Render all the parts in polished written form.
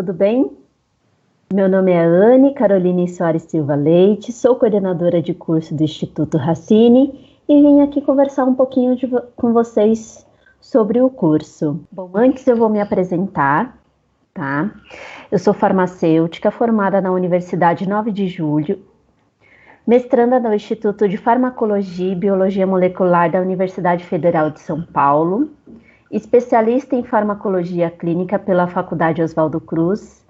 tudo bem? Meu nome é Anne Caroline Soares Silva Leite, sou coordenadora de curso do Instituto Racine e vim aqui conversar um pouquinho com vocês sobre o curso. Bom, antes eu vou me apresentar, tá? Eu sou farmacêutica formada na Universidade 9 de Julho, mestranda no Instituto de Farmacologia e Biologia Molecular da Universidade Federal de São Paulo, especialista em farmacologia clínica pela Faculdade Oswaldo Cruz,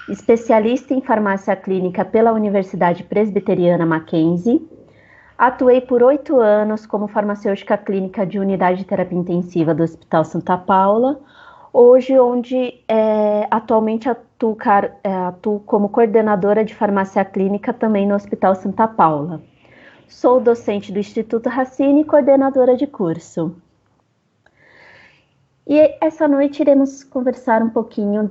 especialista em farmácia clínica pela Universidade Presbiteriana Mackenzie. Atuei por 8 anos como farmacêutica clínica de unidade de terapia intensiva do Hospital Santa Paula, hoje atualmente atuo como coordenadora de farmácia clínica também no Hospital Santa Paula. Sou docente do Instituto Racine e coordenadora de curso. E essa noite iremos conversar um pouquinho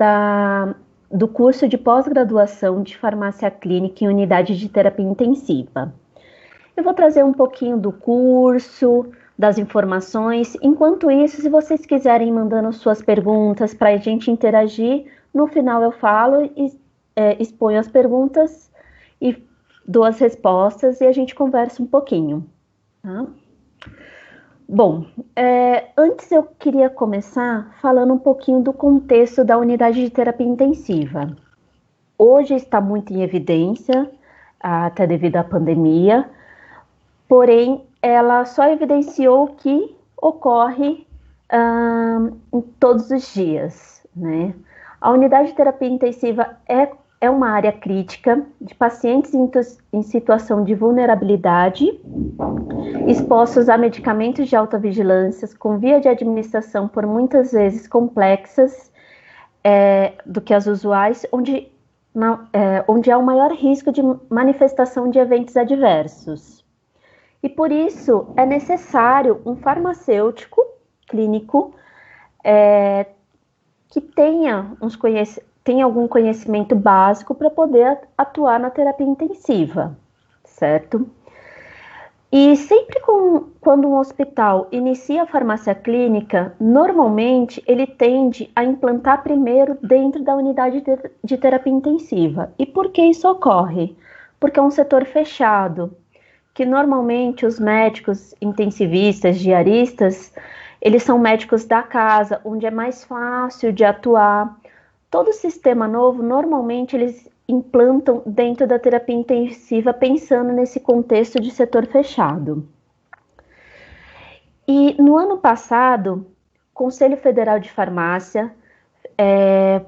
do curso de pós-graduação de farmácia clínica em unidade de terapia intensiva. Eu vou trazer um pouquinho do curso, das informações. Enquanto isso, se vocês quiserem mandando suas perguntas para a gente interagir, no final eu falo e exponho as perguntas e dou as respostas e a gente conversa um pouquinho. Tá? Bom, antes eu queria começar falando um pouquinho do contexto da unidade de terapia intensiva. Hoje está muito em evidência, até devido à pandemia, porém ela só evidenciou o que ocorre em todos os dias, né? A unidade de terapia intensiva é uma área crítica de pacientes em situação de vulnerabilidade, expostos a medicamentos de alta vigilância, com via de administração por muitas vezes complexas do que as usuais, onde há o maior risco de manifestação de eventos adversos. E por isso é necessário um farmacêutico clínico que tenha algum conhecimento básico para poder atuar na terapia intensiva, certo? E sempre quando um hospital inicia a farmácia clínica, normalmente ele tende a implantar primeiro dentro da unidade de terapia intensiva. E por que isso ocorre? Porque é um setor fechado, que normalmente os médicos intensivistas, diaristas, eles são médicos da casa, onde é mais fácil de atuar. Todo sistema novo, normalmente, eles implantam dentro da terapia intensiva, pensando nesse contexto de setor fechado. E no ano passado, o Conselho Federal de Farmácia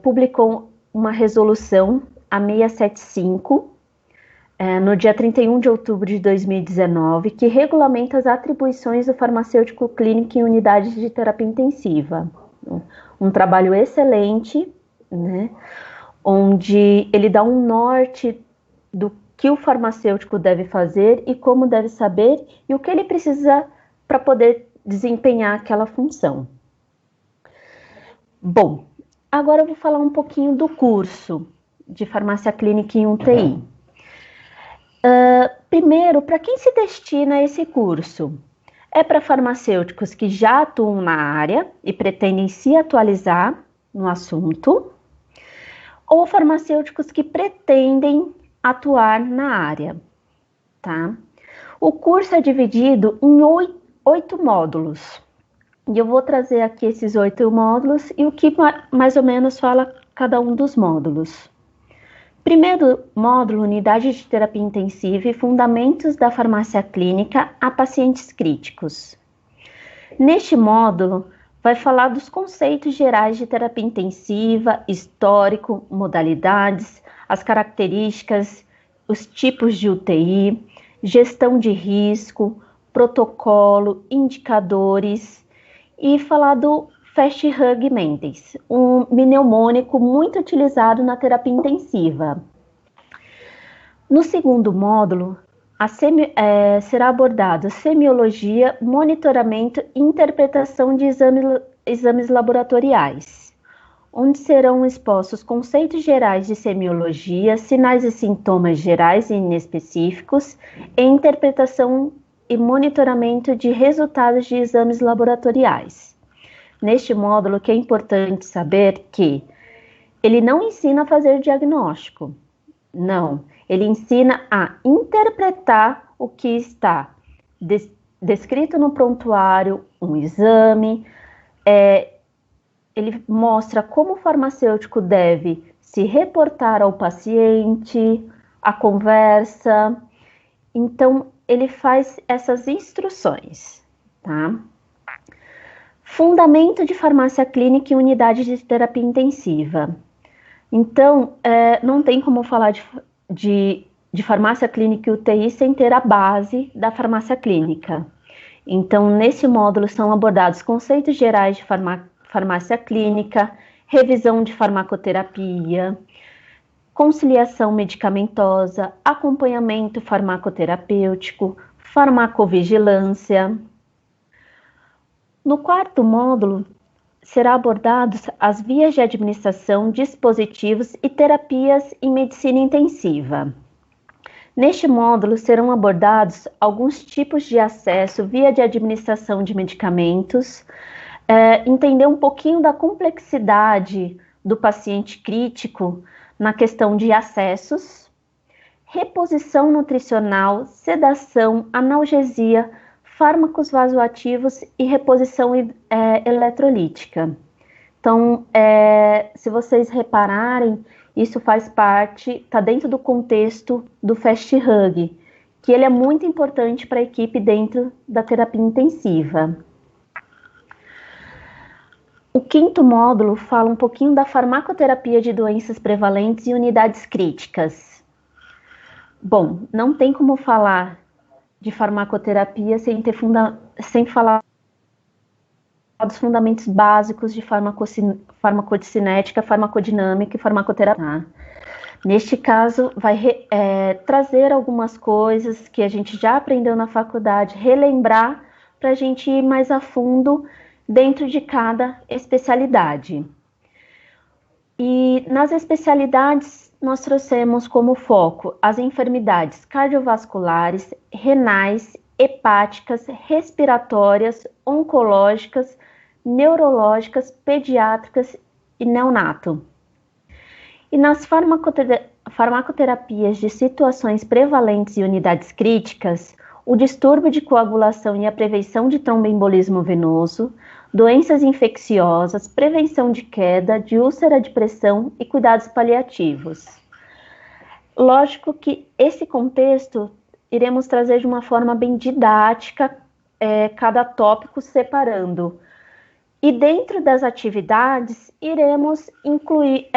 publicou uma resolução, a 675, no dia 31 de outubro de 2019, que regulamenta as atribuições do farmacêutico clínico em unidades de terapia intensiva. Um trabalho excelente, né, onde ele dá um norte do que o farmacêutico deve fazer e como deve saber e o que ele precisa para poder desempenhar aquela função. Bom, agora eu vou falar um pouquinho do curso de farmácia clínica em UTI. Primeiro, para quem se destina esse curso? É para farmacêuticos que já atuam na área e pretendem se atualizar no assunto, ou farmacêuticos que pretendem atuar na área, tá? O curso é dividido em 8 módulos, e eu vou trazer aqui esses 8 módulos e o que mais ou menos fala cada um dos módulos. Primeiro módulo, unidade de terapia intensiva e fundamentos da farmácia clínica a pacientes críticos. Neste módulo, vai falar dos conceitos gerais de terapia intensiva, histórico, modalidades, as características, os tipos de UTI, gestão de risco, protocolo, indicadores e falar do Fast Hug Mendes, um mnemônico muito utilizado na terapia intensiva. No segundo módulo, será abordado semiologia, monitoramento e interpretação de exames laboratoriais, onde serão expostos conceitos gerais de semiologia, sinais e sintomas gerais e inespecíficos, e interpretação e monitoramento de resultados de exames laboratoriais. Neste módulo, que é importante saber que ele não ensina a fazer diagnóstico, não. Ele ensina a interpretar o que está descrito no prontuário, um exame. Ele mostra como o farmacêutico deve se reportar ao paciente, a conversa. Então, ele faz essas instruções, tá? Fundamento de farmácia clínica e unidade de terapia intensiva. Então, não tem como falar de farmácia clínica e UTI sem ter a base da farmácia clínica. Então, nesse módulo são abordados conceitos gerais de farmácia clínica, revisão de farmacoterapia, conciliação medicamentosa, acompanhamento farmacoterapêutico, farmacovigilância. No quarto módulo, será abordados as vias de administração, dispositivos e terapias em medicina intensiva. Neste módulo serão abordados alguns tipos de acesso, via de administração de medicamentos, entender um pouquinho da complexidade do paciente crítico na questão de acessos, reposição nutricional, sedação, analgesia, fármacos vasoativos e reposição eletrolítica. Então, se vocês repararem, isso faz parte, está dentro do contexto do Fast Hug, que ele é muito importante para a equipe dentro da terapia intensiva. O quinto módulo fala um pouquinho da farmacoterapia de doenças prevalentes e unidades críticas. Bom, não tem como falar de farmacoterapia sem falar dos fundamentos básicos de farmacocinética, farmacodinâmica e farmacoterapia. Neste caso, vai trazer algumas coisas que a gente já aprendeu na faculdade, relembrar para a gente ir mais a fundo dentro de cada especialidade. E nas especialidades, nós trouxemos como foco as enfermidades cardiovasculares, renais, hepáticas, respiratórias, oncológicas, neurológicas, pediátricas e neonato. E nas farmacoterapias de situações prevalentes e unidades críticas, o distúrbio de coagulação e a prevenção de tromboembolismo venoso, doenças infecciosas, prevenção de queda, de úlcera de pressão e cuidados paliativos. Lógico que esse contexto iremos trazer de uma forma bem didática, cada tópico separando. E dentro das atividades, iremos incluir,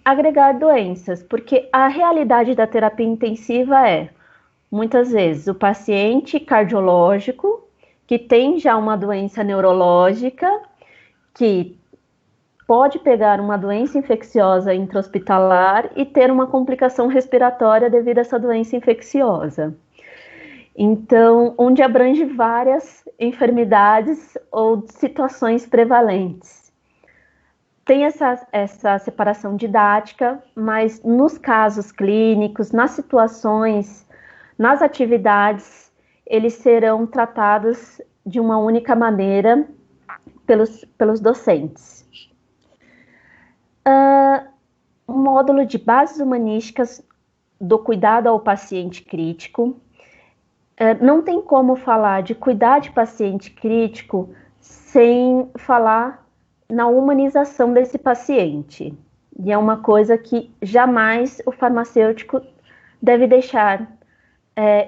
agregar doenças, porque a realidade da terapia intensiva muitas vezes, o paciente cardiológico, que tem já uma doença neurológica, que pode pegar uma doença infecciosa intra-hospitalar e ter uma complicação respiratória devido a essa doença infecciosa. Então, onde abrange várias enfermidades ou situações prevalentes. Tem essa separação didática, mas nos casos clínicos, nas situações, nas atividades, eles serão tratados de uma única maneira pelos docentes. Um módulo de bases humanísticas do cuidado ao paciente crítico. Não tem como falar de cuidar de paciente crítico sem falar na humanização desse paciente. E é uma coisa que jamais o farmacêutico deve deixar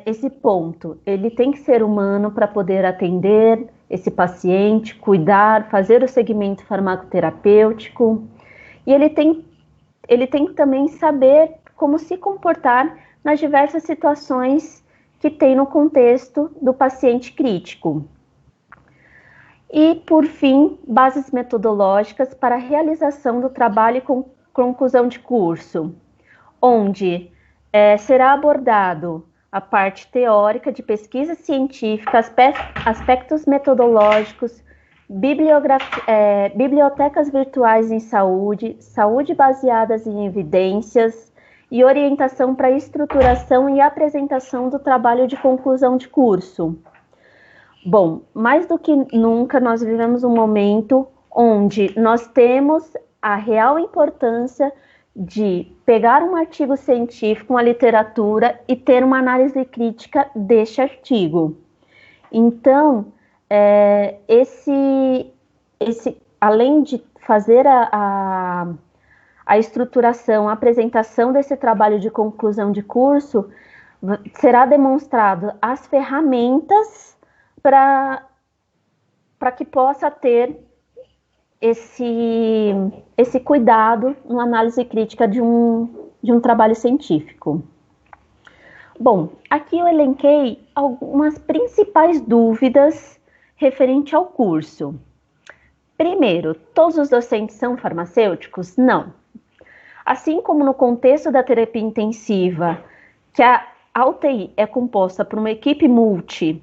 esse ponto. Ele tem que ser humano para poder atender esse paciente, cuidar, fazer o segmento farmacoterapêutico. E ele tem que também saber como se comportar nas diversas situações que tem no contexto do paciente crítico. E, por fim, bases metodológicas para a realização do trabalho com conclusão de curso, onde será abordado a parte teórica de pesquisa científica, aspectos metodológicos, bibliotecas virtuais em saúde, saúde baseadas em evidências e orientação para a estruturação e apresentação do trabalho de conclusão de curso. Bom, mais do que nunca nós vivemos um momento onde nós temos a real importância de pegar um artigo científico, uma literatura e ter uma análise crítica deste artigo. Então, além de fazer a estruturação, a apresentação desse trabalho de conclusão de curso, será demonstrado as ferramentas para que possa ter esse cuidado na análise crítica de um trabalho científico. Bom, aqui eu elenquei algumas principais dúvidas referente ao curso. Primeiro, todos os docentes são farmacêuticos? Não. Assim como no contexto da terapia intensiva, que a UTI é composta por uma equipe multi,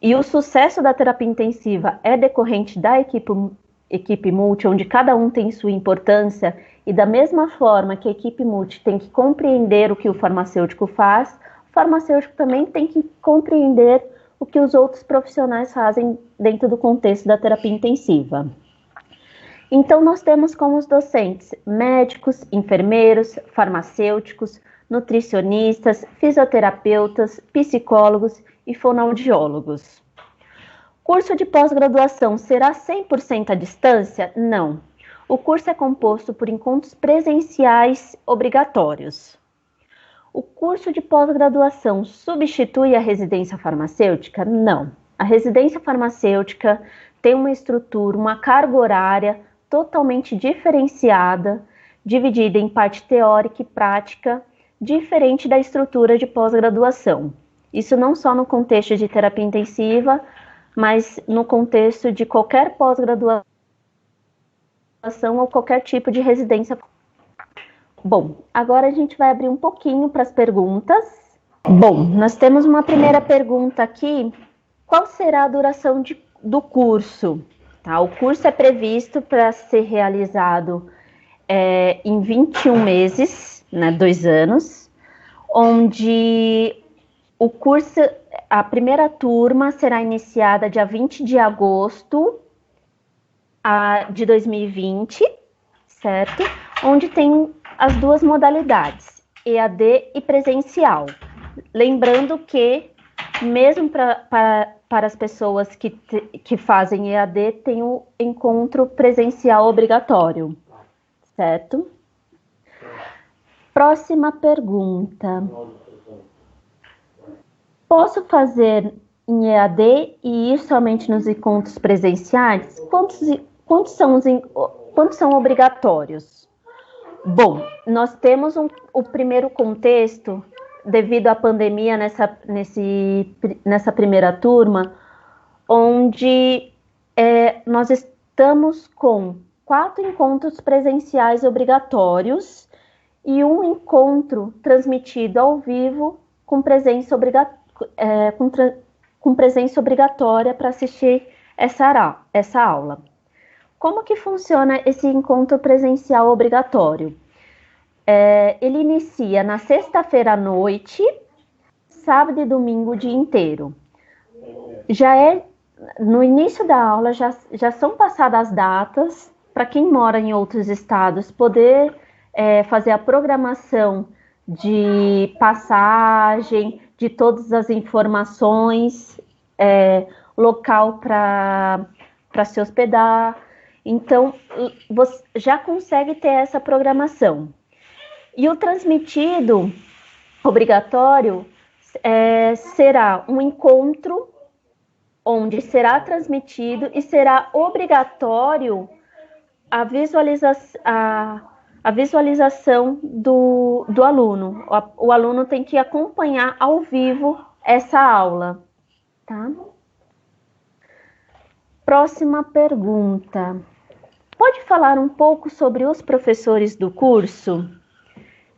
e o sucesso da terapia intensiva é decorrente da equipe multi, onde cada um tem sua importância, e da mesma forma que a equipe multi tem que compreender o que o farmacêutico faz, o farmacêutico também tem que compreender o que os outros profissionais fazem dentro do contexto da terapia intensiva. Então, nós temos como os docentes médicos, enfermeiros, farmacêuticos, nutricionistas, fisioterapeutas, psicólogos e fonoaudiólogos. Curso de pós-graduação será 100% à distância? Não. O curso é composto por encontros presenciais obrigatórios. O curso de pós-graduação substitui a residência farmacêutica? Não. A residência farmacêutica tem uma estrutura, uma carga horária totalmente diferenciada, dividida em parte teórica e prática, diferente da estrutura de pós-graduação. Isso não só no contexto de terapia intensiva, mas no contexto de qualquer pós-graduação ou qualquer tipo de residência. Bom, agora a gente vai abrir um pouquinho para as perguntas. Bom, nós temos uma primeira pergunta aqui. Qual será a duração do curso? Tá, o curso é previsto para ser realizado em 21 meses, né, 2 anos, onde o curso, a primeira turma será iniciada dia 20 de agosto de 2020, certo? Onde tem as duas modalidades, EAD e presencial. Lembrando que, mesmo para as pessoas que fazem EAD, tem o encontro presencial obrigatório, certo? Próxima pergunta. Posso fazer em EAD e ir somente nos encontros presenciais? Quantos são obrigatórios? Bom, nós temos o primeiro contexto, devido à pandemia nessa primeira turma, onde nós estamos com 4 encontros presenciais obrigatórios e um encontro transmitido ao vivo com presença obrigatória para assistir essa aula. Como que funciona esse encontro presencial obrigatório? Ele inicia na sexta-feira à noite, sábado e domingo o dia inteiro. No início da aula, já são passadas as datas para quem mora em outros estados poder fazer a programação de passagem, de todas as informações, local para se hospedar. Então, você já consegue ter essa programação. E o transmitido obrigatório será um encontro onde será transmitido e será obrigatório a visualização do aluno. O aluno tem que acompanhar ao vivo essa aula, tá? Próxima pergunta. Pode falar um pouco sobre os professores do curso?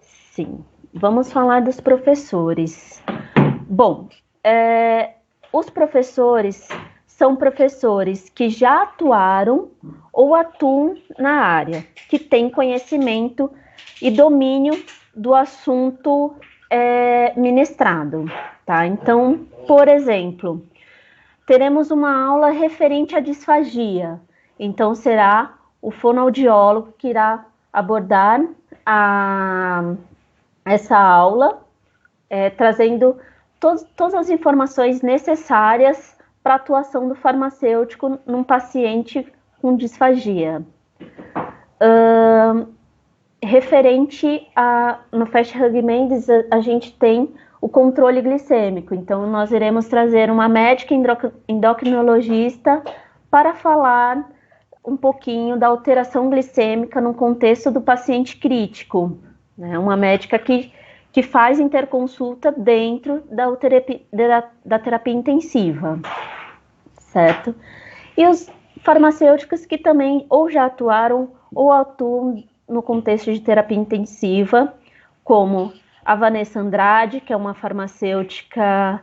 Sim, vamos falar dos professores. Bom, os professores são professores que já atuaram ou atuam na área, que têm conhecimento e domínio do assunto ministrado, tá? Então, por exemplo, teremos uma aula referente à disfagia. Então, será o fonoaudiólogo que irá abordar essa aula, trazendo todas as informações necessárias para a atuação do farmacêutico num paciente com disfagia. Referente no Fast Hug Mendes, a gente tem o controle glicêmico. Então, nós iremos trazer uma médica endocrinologista para falar um pouquinho da alteração glicêmica no contexto do paciente crítico, né? Uma médica que faz interconsulta dentro da terapia intensiva, certo? E os farmacêuticos que também ou já atuaram ou atuam no contexto de terapia intensiva, como a Vanessa Andrade, que é uma farmacêutica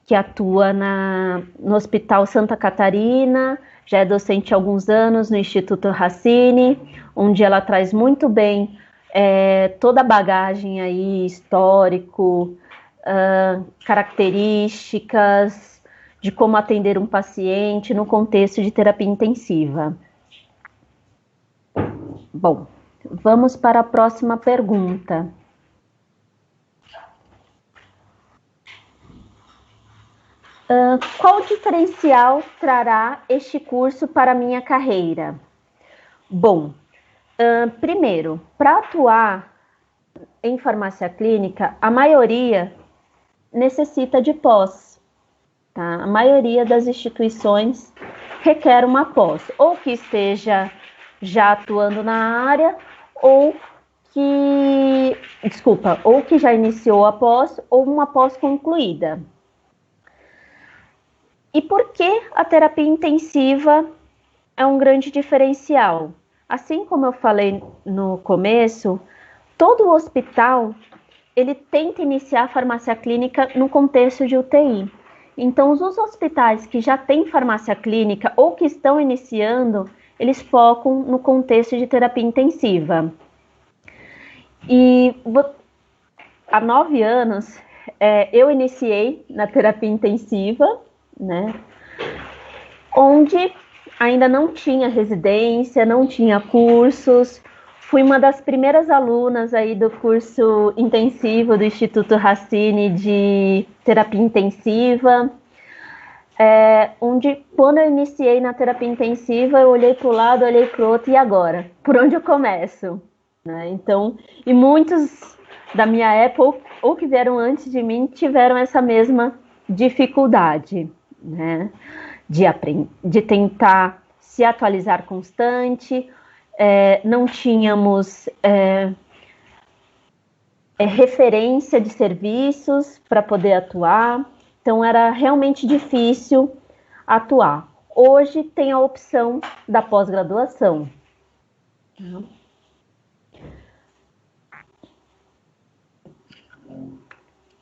que atua no Hospital Santa Catarina, já é docente há alguns anos no Instituto Racine, onde ela traz muito bem toda a bagagem aí, histórico, características de como atender um paciente no contexto de terapia intensiva. Bom, vamos para a próxima pergunta. Qual diferencial trará este curso para a minha carreira? Bom, primeiro, para atuar em farmácia clínica, a maioria necessita de pós, tá? A maioria das instituições requer uma pós, ou que esteja já atuando na área, ou que já iniciou a pós, ou uma pós concluída. E por que a terapia intensiva é um grande diferencial? Assim como eu falei no começo, todo hospital ele tenta iniciar a farmácia clínica no contexto de UTI. Então, os hospitais que já têm farmácia clínica ou que estão iniciando, eles focam no contexto de terapia intensiva. E há 9 anos, eu iniciei na terapia intensiva, né? Onde ainda não tinha residência, não tinha cursos. Fui uma das primeiras alunas aí do curso intensivo do Instituto Racine de terapia intensiva, onde quando eu iniciei na terapia intensiva, eu olhei para o lado, olhei para o outro, e agora? Por onde eu começo? Né? Então, e muitos da minha época, ou que vieram antes de mim, tiveram essa mesma dificuldade, né? De tentar se atualizar constante, não tínhamos referência de serviços para poder atuar, então era realmente difícil atuar. Hoje tem a opção da pós-graduação.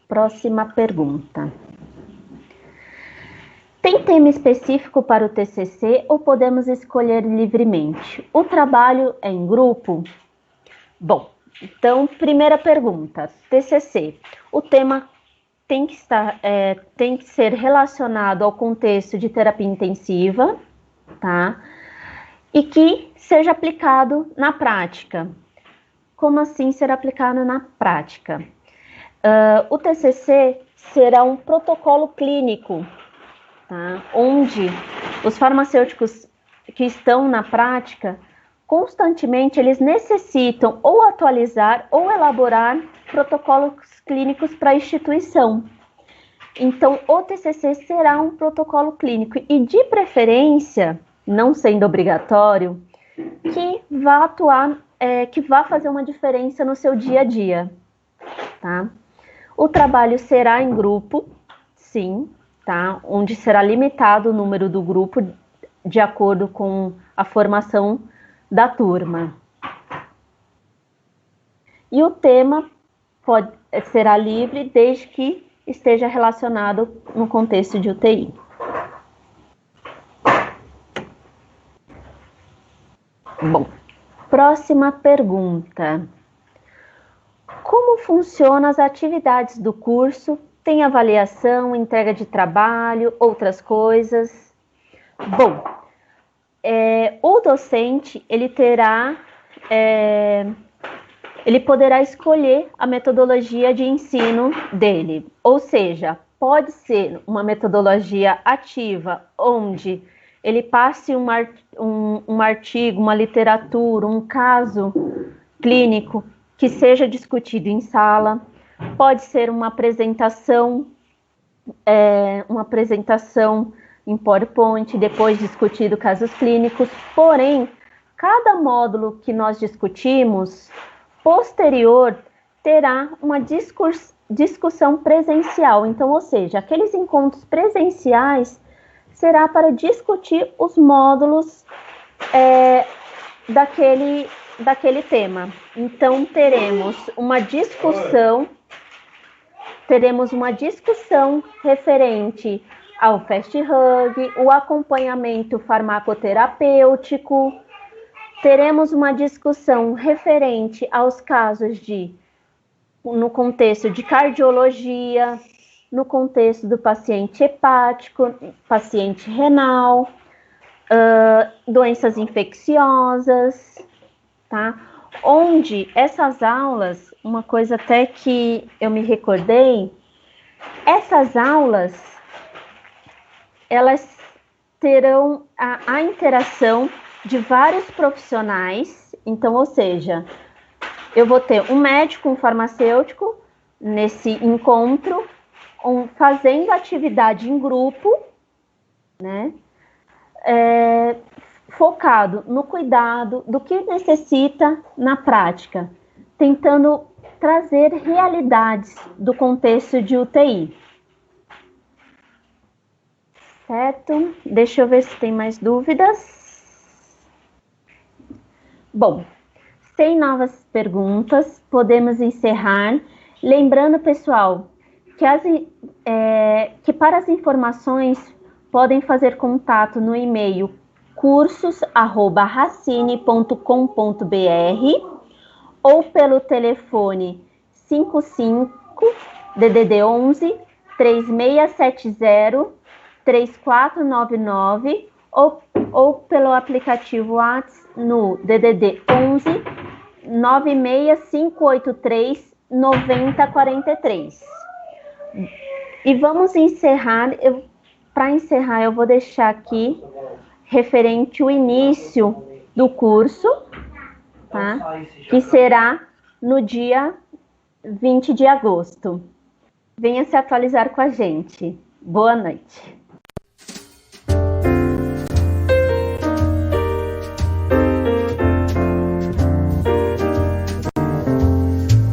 Próxima pergunta. Tem tema específico para o TCC ou podemos escolher livremente? O trabalho é em grupo? Bom, então, primeira pergunta, TCC. O tema tem que ser relacionado ao contexto de terapia intensiva, tá? E que seja aplicado na prática. Como assim ser aplicado na prática? O TCC será um protocolo clínico, tá? Onde os farmacêuticos que estão na prática, constantemente eles necessitam ou atualizar ou elaborar protocolos clínicos para a instituição. Então, o TCC será um protocolo clínico e, de preferência, não sendo obrigatório, que vá atuar, que vá fazer uma diferença no seu dia a dia, tá? O trabalho será em grupo, sim, tá? Onde será limitado o número do grupo de acordo com a formação da turma. E o tema será livre desde que esteja relacionado no contexto de UTI. Bom, próxima pergunta. Como funcionam as atividades do curso? Tem avaliação, entrega de trabalho, outras coisas? Bom, o docente, ele poderá escolher a metodologia de ensino dele, ou seja, pode ser uma metodologia ativa, onde ele passe um artigo, uma literatura, um caso clínico que seja discutido em sala, pode ser uma apresentação em PowerPoint, depois discutido casos clínicos, porém, cada módulo que nós discutimos, posterior, terá uma discussão presencial. Então, ou seja, aqueles encontros presenciais será para discutir os módulos daquele tema. Então, teremos uma discussão referente ao Fast Hug, o acompanhamento farmacoterapêutico, teremos uma discussão referente aos casos no contexto de cardiologia, no contexto do paciente hepático, paciente renal, doenças infecciosas, tá? Onde essas aulas, uma coisa até que eu me recordei, essas aulas, elas terão a interação de vários profissionais. Então, ou seja, eu vou ter um médico, um farmacêutico nesse encontro, fazendo atividade em grupo, né? Focado no cuidado do que necessita na prática, tentando trazer realidades do contexto de UTI. Certo? Deixa eu ver se tem mais dúvidas. Bom, sem novas perguntas, podemos encerrar. Lembrando, pessoal, que para as informações podem fazer contato no e-mail cursos@racine.com.br ou pelo telefone 55 DDD 11 3670 3499 ou pelo aplicativo WhatsApp no DDD 11 96583 9043. E vamos encerrar. Para encerrar, eu vou deixar aqui referente ao início do curso, tá? Que será no dia 20 de agosto. Venha se atualizar com a gente. Boa noite.